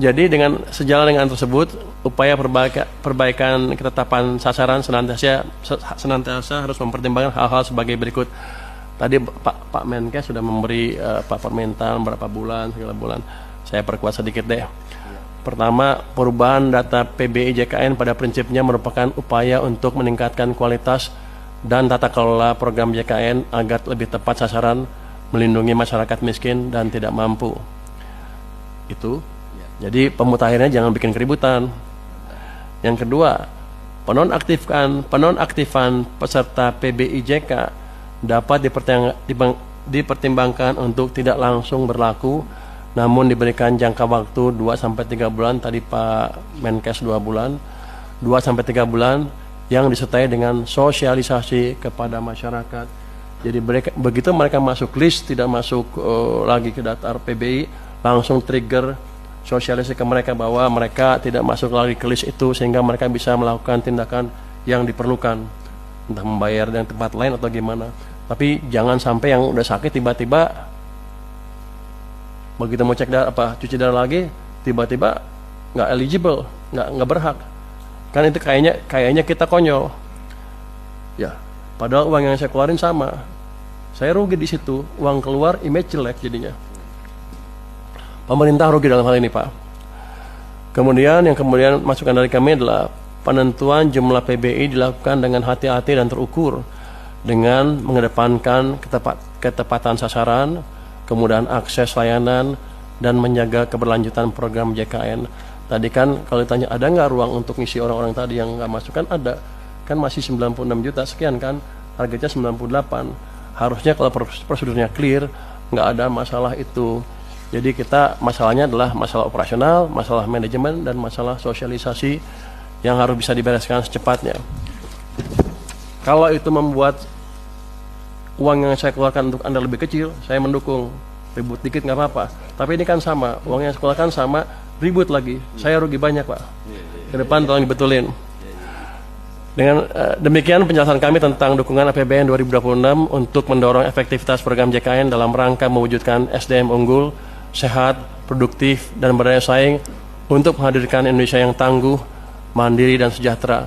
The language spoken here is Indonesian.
Jadi dengan sejalan dengan tersebut, upaya perbaikan ketetapan sasaran senantiasa harus mempertimbangkan hal-hal sebagai berikut. Tadi Pak Menkes sudah memberi permintaan berapa bulan, segala bulan. Saya perkuat sedikit deh. Pertama, perubahan data PBI JKN pada prinsipnya merupakan upaya untuk meningkatkan kualitas dan tata kelola program JKN agar lebih tepat sasaran, melindungi masyarakat miskin dan tidak mampu. Itu. Jadi pemutahirannya jangan bikin keributan. Yang kedua, penonaktifan peserta PBIJK dapat dipertimbangkan untuk tidak langsung berlaku, namun diberikan jangka waktu 2-3 bulan, tadi Pak Menkes 2 bulan, 2-3 bulan yang disertai dengan sosialisasi kepada masyarakat. Jadi begitu mereka masuk list, tidak masuk lagi ke daftar PBI, langsung trigger sosialisasi ke mereka bahwa mereka tidak masuk lagi ke list itu, sehingga mereka bisa melakukan tindakan yang diperlukan, entah membayar dengan tempat lain atau gimana. Tapi jangan sampai yang udah sakit tiba-tiba begitu mau cek cuci darah lagi, tiba-tiba nggak eligible, nggak berhak. Kan itu kayaknya kita konyol. Ya, padahal uang yang saya keluarin sama, saya rugi di situ, uang keluar, image jelek jadinya. Pemerintah rugi dalam hal ini, Pak. Kemudian masukan dari kami adalah penentuan jumlah PBI dilakukan dengan hati-hati dan terukur, dengan mengedepankan ketepatan sasaran, kemudahan akses layanan, dan menjaga keberlanjutan program JKN. Tadi kan kalau ditanya ada nggak ruang untuk ngisi orang-orang tadi yang nggak masuk, kan ada. Kan masih 96 juta sekian kan, harganya 98. Harusnya kalau prosedurnya clear, nggak ada masalah itu. Jadi masalahnya adalah masalah operasional, masalah manajemen, dan masalah sosialisasi yang harus bisa dibereskan secepatnya. Kalau itu membuat uang yang saya keluarkan untuk Anda lebih kecil, saya mendukung. Ribut dikit nggak apa-apa. Tapi ini kan sama, uang yang saya keluarkan sama, ribut lagi. Saya rugi banyak, Pak. Ke depan tolong dibetulin. Dengan demikian penjelasan kami tentang dukungan APBN 2026 untuk mendorong efektivitas program JKN dalam rangka mewujudkan SDM unggul, sehat, produktif, dan berdaya saing untuk menghadirkan Indonesia yang tangguh, mandiri, dan sejahtera.